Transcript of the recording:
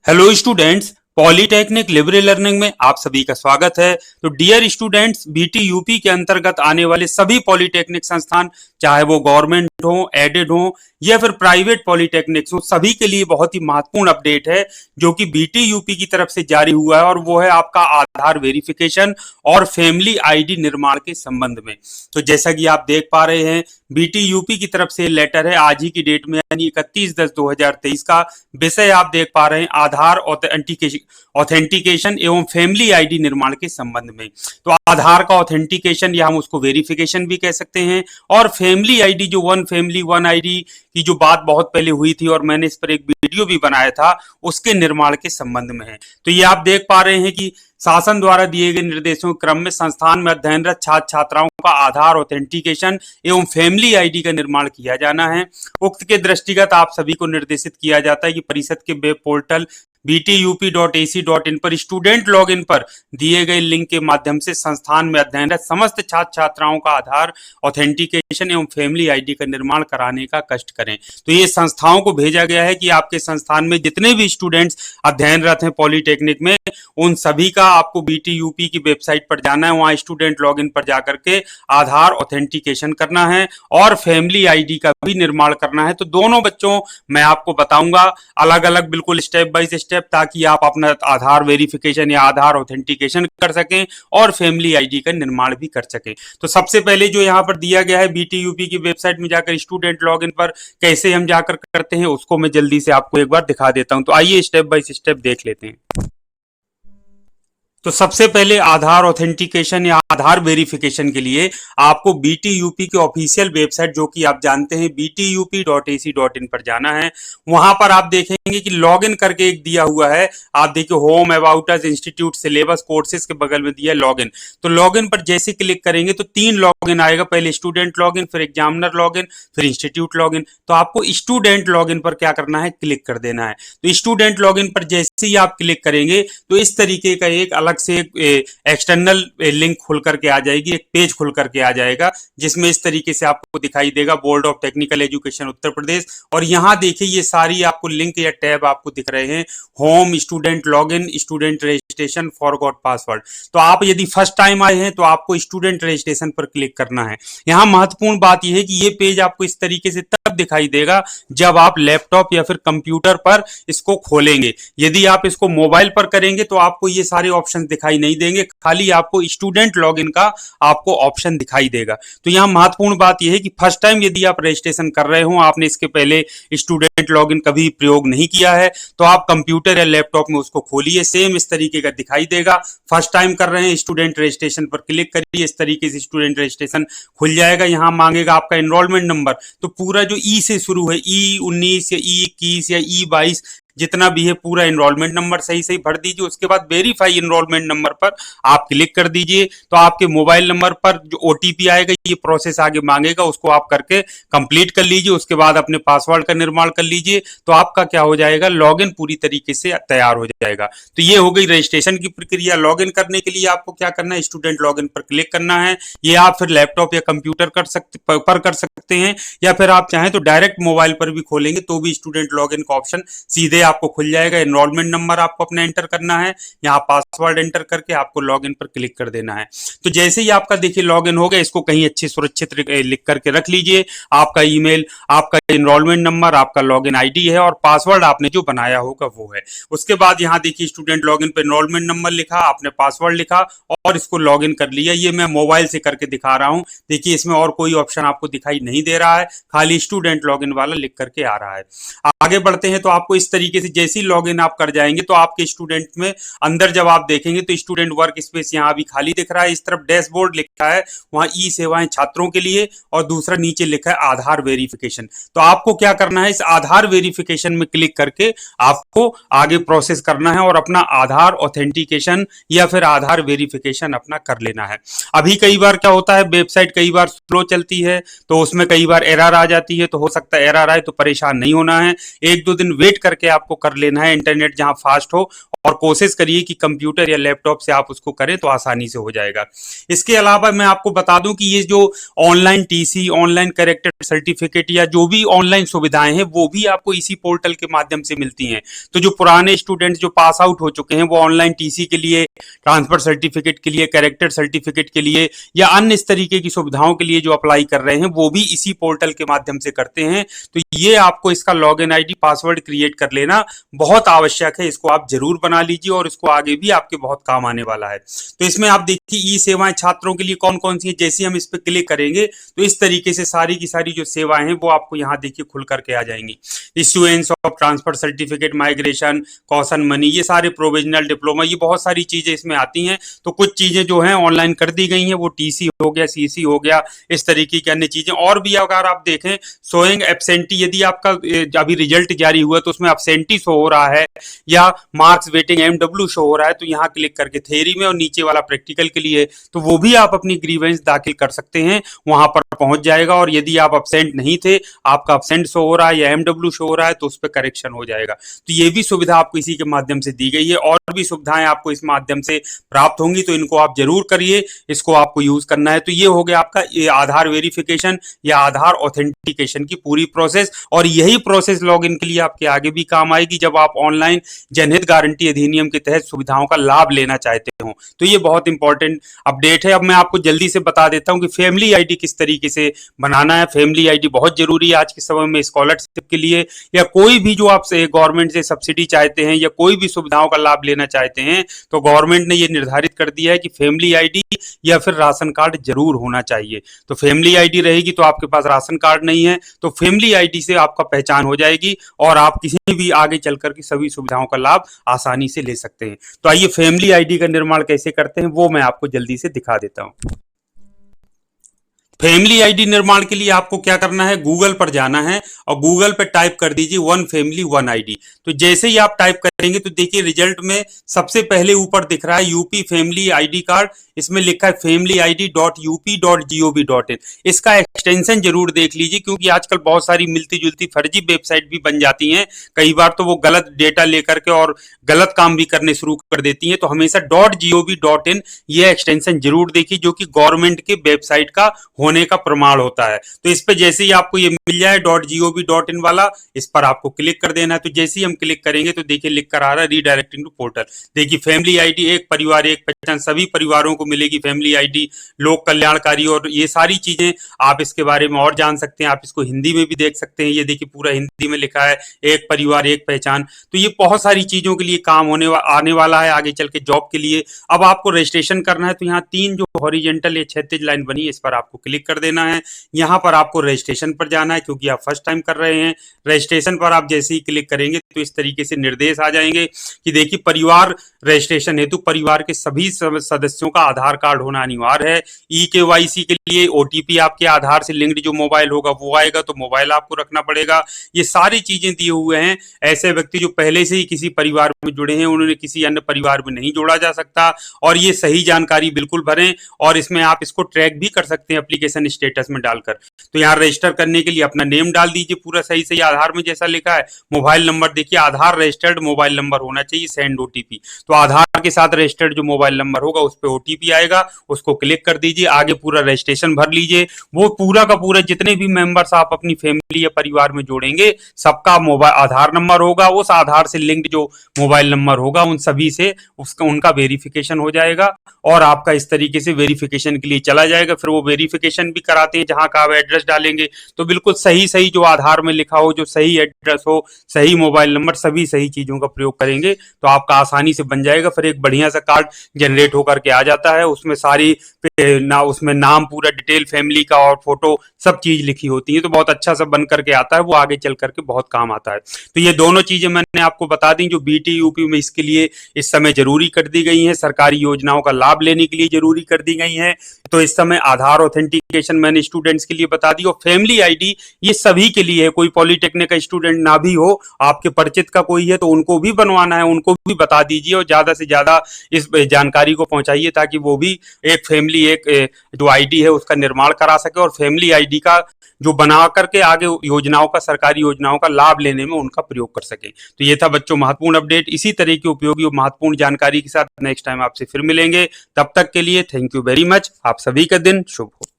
Hello students, polytechnic liberal learning में आप सभी का स्वागत है। तो डियर स्टूडेंट्स, बीटी यूपी के अंतर्गत आने वाले सभी पॉलीटेक्निक संस्थान, चाहे वो गवर्नमेंट हो, एडेड हो या फिर प्राइवेट पॉलीटेक्निक्स हो, सभी के लिए बहुत ही महत्वपूर्ण अपडेट है जो कि बीटी यूपी की तरफ से जारी हुआ है, और वो है आपका आधार वेरिफिकेशन और फैमिली आईडी निर्माण के संबंध में। तो जैसा कि आप देख पा रहे हैं, बीटी यूपी की तरफ से लेटर है आज ही की डेट में, यानी 31/10/2023 का। विषय आप देख पा रहे हैं आधार ऑथेंटिकेशन एवं फैमिली आईडी निर्माण के संबंध में। तो आधार का ऑथेंटिकेशन या हम उसको वेरिफिकेशन भी कह सकते हैं, और फैमिली आईडी जो वन फैमिली वन आईडी की जो बात बहुत पहले हुई थी और मैंने इस पर एक वीडियो भी बनाया था, उसके निर्माण के संबंध में है। तो ये आप देख पा रहे हैं कि शासन द्वारा दिए गए निर्देशों के क्रम में संस्थान में अध्ययनरत छात्र छात्राओं का आधार ऑथेंटिकेशन एवं फैमिली आईडी का निर्माण किया जाना है। उक्त के दृष्टिगत आप सभी को निर्देशित किया जाता है कि परिषद के वेब पोर्टल btup.ac.in पर स्टूडेंट लॉगिन पर दिए गए लिंक के माध्यम से संस्थान में अध्ययनरत समस्त छात्र छात्राओं का आधार ऑथेंटिकेशन एवं फैमिली आईडी का निर्माण कराने का कष्ट करें। तो ये संस्थाओं को भेजा गया है कि आपके संस्थान में जितने भी स्टूडेंट्स अध्ययनरत हैं पॉलीटेक्निक में, उन सभी का आपको बीटी यूपी की वेबसाइट पर जाना है, वहां स्टूडेंट लॉगिन पर जाकर के आधार ऑथेंटिकेशन करना है और फैमिली आईडी का भी निर्माण करना है। तो दोनों बच्चों मैं आपको बताऊंगा अलग अलग, बिल्कुल स्टेप बाय स्टेप, ताकि आप अपना आधार वेरिफिकेशन या आधार ऑथेंटिकेशन कर सकें और फैमिली आईडी का निर्माण भी कर सकें। तो सबसे पहले जो यहाँ पर दिया गया है बीटी यूपी की वेबसाइट में जाकर स्टूडेंट लॉगिन पर कैसे हम जाकर करते हैं, उसको मैं जल्दी से आपको एक बार दिखा देता हूं। तो आइए स्टेप बाय स्टेप देख लेते हैं। तो सबसे पहले आधार ऑथेंटिकेशन या आधार वेरिफिकेशन के लिए आपको बीटी यूपी की ऑफिशियल वेबसाइट, जो कि आप जानते हैं btup.ac.in पर जाना है। वहां पर आप देखेंगे कि लॉगिन करके एक दिया हुआ है, आप देखिए home, about us, institute, syllabus, courses के बगल में दिया है लॉगिन। तो लॉगिन पर जैसे क्लिक करेंगे तो 3 लॉगिन आएगा, पहले स्टूडेंट लॉगिन, फिर एग्जामिनर लॉगिन, फिर इंस्टीट्यूट लॉगिन। तो आपको स्टूडेंट लॉगिन पर क्या करना है, क्लिक कर देना है। तो स्टूडेंट लॉगिन पर जैसे ही आप क्लिक करेंगे तो इस तरीके का एक अलग से एक्सटर्नल लिंक खुल करके आ जाएगी, एक पेज खुल करके आ जाएगा, जिसमें इस तरीके से आपको दिखाई देगा board of technical education Uttar Pradesh. और यहां देखिए ये सारी आपको लिंक या टैब आपको दिख रहे हैं, home, student login, student registration, forgot password. तो आप यदि फर्स्ट टाइम आए हैं तो आपको स्टूडेंट रजिस्ट्रेशन पर क्लिक करना है। यहां महत्वपूर्ण बात यह है कि ये पेज आपको इस तरीके से तब दिखाई देगा जब आप लैपटॉप या फिर कंप्यूटर पर इसको खोलेंगे। यदि आप इसको मोबाइल पर करेंगे तो आपको ये सारे ऑप्शन दिखाई नहीं देंगे, खाली आपको स्टूडेंट लॉगिन का आपको ऑप्शन दिखाई देगा। तो यहां महत्वपूर्ण बात यह है कि फर्स्ट टाइम यदि आप रजिस्ट्रेशन कर रहे हो, आपने इसके पहले स्टूडेंट लॉगिन कभी प्रयोग नहीं किया है, तो आप कंप्यूटर या लैपटॉप में उसको खोलिए, सेम इस तरीके का दिखाई देगा। फर्स्ट टाइम कर रहे हैं, स्टूडेंट रजिस्ट्रेशन पर क्लिक करिए, इस तरीके से स्टूडेंट रजिस्ट्रेशन खुल जाएगा। यहां मांगेगा आपका एनरोलमेंट नंबर, तो पूरा जो ई से शुरू है, E19 या E21 या E22 जितना भी है, पूरा एनरोलमेंट नंबर सही सही भर दीजिए। उसके बाद वेरीफाई एनरोलमेंट नंबर पर आप क्लिक कर दीजिए। तो आपके मोबाइल नंबर पर जो ओटीपी आएगा, ये प्रोसेस आगे मांगेगा, उसको आप करके कंप्लीट कर लीजिए। उसके बाद अपने पासवर्ड का निर्माण कर लीजिए, तो आपका क्या हो जाएगा, लॉगिन पूरी तरीके से तैयार हो जाएगा। तो ये हो गई रजिस्ट्रेशन की प्रक्रिया। लॉगिन करने के लिए आपको क्या करना है, स्टूडेंट लॉगिन पर क्लिक करना है। ये आप फिर लैपटॉप या कंप्यूटर कर सकते हैं, या फिर आप चाहें तो डायरेक्ट मोबाइल पर भी खोलेंगे तो भी स्टूडेंट लॉगिन का ऑप्शन सीधे आपको खुल जाएगा। एनरोलमेंट नंबर आपको अपना एंटर करना है, यहाँ पासवर्ड एंटर करके आपको लॉगिन पर क्लिक कर देना है। तो जैसे ही आपका देखिए लॉगिन हो गया, इसको कहीं अच्छे सुरक्षित लिख करके रख लीजिए। आपका ईमेल, आपका एनरोलमेंट नंबर, आपका लॉगिन आईडी है और पासवर्ड आपने जो बनाया होगा वो है। उसके बाद यहाँ देखिए स्टूडेंट लॉगिन पर एनरोलमेंट नंबर लिखा, आपने पासवर्ड लिखा और इसको लॉगिन कर लिया। ये मैं मोबाइल से करके दिखा रहा हूँ, देखिए इसमें और कोई ऑप्शन आपको दिखाई नहीं दे रहा है, खाली स्टूडेंट लॉगिन वाला लिख करके आ रहा है। आगे बढ़ते हैं तो आपको इस तरीके से जैसे ही लॉगिन आप कर जाएंगे तो आपके स्टूडेंट में अंदर जब आप देखेंगे तो स्टूडेंट वर्क स्पेस यहाँ अभी खाली दिख रहा है। इस तरफ डैशबोर्ड लिखा है, वहां ई सेवाएं छात्रों के लिए, और दूसरा नीचे लिखा है आधार वेरिफिकेशन। तो आपको क्या करना है, इस आधार वेरिफिकेशन में क्लिक करके आपको आगे प्रोसेस करना है और अपना आधार ऑथेंटिकेशन या फिर आधार वेरिफिकेशन अपना कर लेना है। अभी कई बार क्या होता है, वेबसाइट कई बार स्लो चलती है, तो उसमें कई बार एरर आ जाती है। तो हो सकता है एरर आए, तो परेशान नहीं होना है, 1-2 दिन वेट करके आप आपको कर लेना है, इंटरनेट जहां फास्ट हो, और कोशिश करिए कि कंप्यूटर या लैपटॉप से आप उसको करें तो आसानी से हो जाएगा। इसके अलावा मैं आपको बता दूं कि ये जो online TC, online character certificate या जो भी ऑनलाइन सुविधाएं हैं वो भी आपको इसी पोर्टल के माध्यम से मिलती हैं। तो जो पुराने स्टूडेंट्स जो पास आउट हो चुके हैं वो ऑनलाइन टीसी के लिए, ट्रांसफर सर्टिफिकेट के लिए, कैरेक्टर सर्टिफिकेट के लिए या अन्य इस तरीके की सुविधाओं के लिए जो अप्लाई कर रहे हैं वो भी इसी पोर्टल के माध्यम से करते हैं। तो ये आपको इसका लॉगिन आईडी, पासवर्ड क्रिएट कर लेना बहुत आवश्यक है। इसको आप जरूर बना लीजिए और इसको आगे भी आपके बहुत काम आने वाला है। तो इसमें आप देखिए ई सेवाएं छात्रों के लिए कौन कौन सी है। जैसे हम इस पर क्लिक करेंगे तो इस तरीके से सारी की सारी जो सेवाएं हैं वो आपको यहाँ देखिए खुल करके आ जाएंगी। Issuance of transfer certificate, migration, caution money, ये सारे प्रोविजनल डिप्लोमा, ये बहुत सारी चीजें इसमें आती हैं। तो कुछ चीजें जो हैं ऑनलाइन कर दी गई हैं, वो टीसी हो गया, सीसी हो गया, इस तरीके की अन्य चीजें। और भी अगर आप देखें शोइंग एब्सेंटी, यदि आपका अभी रिजल्ट जारी हुआ तो उसमें एब्सेंटी शो हो रहा है या मार्क्स वेटिंग एमडब्ल्यू शो हो रहा है, तो यहाँ क्लिक करके थ्योरी में, और नीचे वाला प्रैक्टिकल के लिए, तो वो भी आप अपनी ग्रीवेंस दाखिल कर सकते हैं, वहां पर पहुंच जाएगा। और यदि आप अब्सेंट नहीं थे, आपका अब्सेंट शो हो रहा है या एमडब्ल्यू शो हो रहा है, तो उस पर करेक्शन हो जाएगा। तो ये भी सुविधा आपको इसी के माध्यम से दी गई है। और भी सुविधाएं आपको इस माध्यम से प्राप्त होंगी, तो इनको आप जरूर करिए, इसको आपको यूज करना है। तो ये हो गया आपका ये आधार वेरिफिकेशन या आधार ऑथेंटिकेशन की पूरी प्रोसेस। और यही प्रोसेस लॉगिन के लिए आपके आगे भी काम आएगी जब आप ऑनलाइन जनहित गारंटी अधिनियम के तहत सुविधाओं का लाभ लेना चाहते हो। तो ये बहुत इंपॉर्टेंट अपडेट है। अब मैं आपको जल्दी से बता देता हूं कि फैमिली आईडी किस तरीके से बनाना है। फैमिली आईडी बहुत जरूरी है आज के समय में स्कॉलरशिप के लिए, या कोई भी जो आप गवर्नमेंट से सब्सिडी चाहते हैं या कोई भी सुविधाओं का लाभ लेना चाहते हैं, तो गवर्नमेंट ने ये निर्धारित कर दिया है कि फैमिली आईडी या फिर राशन कार्ड जरूर होना चाहिए। तो फैमिली आईडी रहेगी तो आपके पास राशन कार्ड नहीं है, तो फैमिली आईडी से आपका पहचान हो जाएगी और आप किसी भी आगे चलकर की सभी सुविधाओं का लाभ आसानी से ले सकते हैं। तो आइए फैमिली आईडी का निर्माण कैसे करते हैं वो मैं आपको जल्दी से दिखा देता हूं। फैमिली आईडी निर्माण के लिए आपको क्या करना है, गूगल पर जाना है और गूगल पर टाइप कर दीजिए वन फैमिली वन आईडी। तो जैसे ही आप टाइप करेंगे तो देखिए रिजल्ट में सबसे पहले ऊपर दिख रहा है यूपी फैमिली आईडी कार्ड। इसमें लिखा है familyd.up.gov.in। इसका एक्सटेंशन जरूर देख लीजिए, क्योंकि आजकल बहुत सारी मिलती जुलती फर्जी वेबसाइट भी बन जाती हैं। कई बार तो वो गलत डेटा लेकर के और गलत काम भी करने शुरू कर देती हैं। तो हमेशा .gov.in ये एक्सटेंशन जरूर देखिए, जो कि गवर्नमेंट के वेबसाइट का होने का प्रमाण होता है। तो इस पे जैसे ही आपको ये मिल जाए .gov.in वाला, इस पर आपको क्लिक कर देना है। तो जैसे ही हम क्लिक करेंगे तो देखिए लिख कर आ रहा है रीडायरेक्टिंग टू पोर्टल। देखिए फैमिली आईडी, एक परिवार एक पहचान, सभी परिवारों को मिलेगी फैमिली आईडी, लोक कल्याणकारी, और ये सारी चीजें आप इसके बारे में और जान सकते हैं। आप इसको हिंदी में भी देख सकते हैं। ये देखिए पूरा हिंदी में लिखा है, एक परिवार एक पहचान। तो ये बहुत सारी चीजों के लिए काम आने वाला है आगे चल के जॉब के लिए। अब आपको रजिस्ट्रेशन करना है, तो यहाँ तीन जो हॉरिजेंटल या क्षैतिज लाइन बनी है, इस पर आपको क्लिक कर देना है। यहाँ पर आपको रजिस्ट्रेशन पर जाना है, क्योंकि आप फर्स्ट टाइम कर रहे हैं। रजिस्ट्रेशन पर आप जैसे ही क्लिक करेंगे तो इस तरीके से निर्देश आ जाएंगे कि देखिए परिवार रजिस्ट्रेशन हेतु परिवार के सभी सदस्यों का आधार कार्ड होना अनिवार्य है। ई-केवाईसी के लिए ओटीपी आपके आधार से लिंक्ड जो मोबाइल होगा वो आएगा, तो मोबाइल आपको रखना पड़ेगा। ये सारी चीजें दिए हुए हैं। ऐसे व्यक्ति जो पहले से ही किसी परिवार में जुड़े हैं, उन्होंने किसी अन्य परिवार में नहीं जोड़ा जा सकता। और ये सही जानकारी बिल्कुल भरें, और इसमें आप इसको ट्रैक भी कर सकते हैं एप्लीकेशन स्टेटस में डालकर। तो यहाँ रजिस्टर करने के लिए अपना नेम डाल दीजिए पूरा सही सही, आधार में जैसा लिखा है। मोबाइल नंबर देखिए आधार रजिस्टर्ड मोबाइल नंबर होना चाहिए, सेंड ओटीपी। तो आधार के साथ रजिस्टर्ड जो मोबाइल नंबर होगा उस पर ओटीपी आएगा, उसको क्लिक कर दीजिए। आगे पूरा रजिस्ट्रेशन भर लीजिए। वो पूरा का पूरा जितने भी मेंबर्स आप अपनी फैमिली या परिवार में जोड़ेंगे, सबका मोबाइल आधार नंबर होगा। उस आधार से लिंक्ड जो मोबाइल नंबर होगा उन सभी से उनका वेरिफिकेशन हो जाएगा, और आपका इस तरीके से वेरिफिकेशन के लिए चला जाएगा। फिर वो वेरिफिकेशन भी कराते हैं, जहां का आप एड्रेस डालेंगे तो बिल्कुल सही सही जो आधार में लिखा हो, जो सही एड्रेस हो, सही मोबाइल नंबर, सभी सही चीजों का प्रयोग करेंगे तो आपका आसानी से बन जाएगा। फिर एक बढ़िया सा कार्ड जनरेट होकर के आ जाता है। उसमें सारी उसमें नाम पूरा डिटेल फैमिली का और फोटो सब चीज लिखी होती है। तो बहुत अच्छा सा बन करके आता है, वो आगे चल करके बहुत काम आता है। तो ये दोनों चीजें मैंने आपको बता दी जो बीटी यूपी में इसके लिए इस समय जरूरी कर दी गई है, सरकारी योजनाओं का लाभ लेने के लिए जरूरी कर दी गई है। तो इस समय आधार ऑथेंटिकेशन मैंने स्टूडेंट्स के लिए बता दी, और फैमिली आईडी ये सभी के लिए है। कोई पॉलिटेक्निक का स्टूडेंट ना भी हो, आपके परिचित का कोई है तो उनको भी बनवाना है, उनको भी बता दीजिए और ज्यादा से ज्यादा इस जानकारी को पहुंचाइए, ताकि वो भी एक फैमिली एक जो आईडी है उसका निर्माण करा सके और फैमिली आईडी का जो बना करके आगे योजनाओं का, सरकारी योजनाओं का लाभ लेने में उनका प्रयोग कर सके। तो ये था बच्चों महत्वपूर्ण अपडेट। इसी तरह की उपयोगी और महत्वपूर्ण जानकारी के साथ नेक्स्ट टाइम आपसे फिर मिलेंगे। तब तक के लिए थैंक यू वेरी मच। आप सभी का दिन शुभ हो।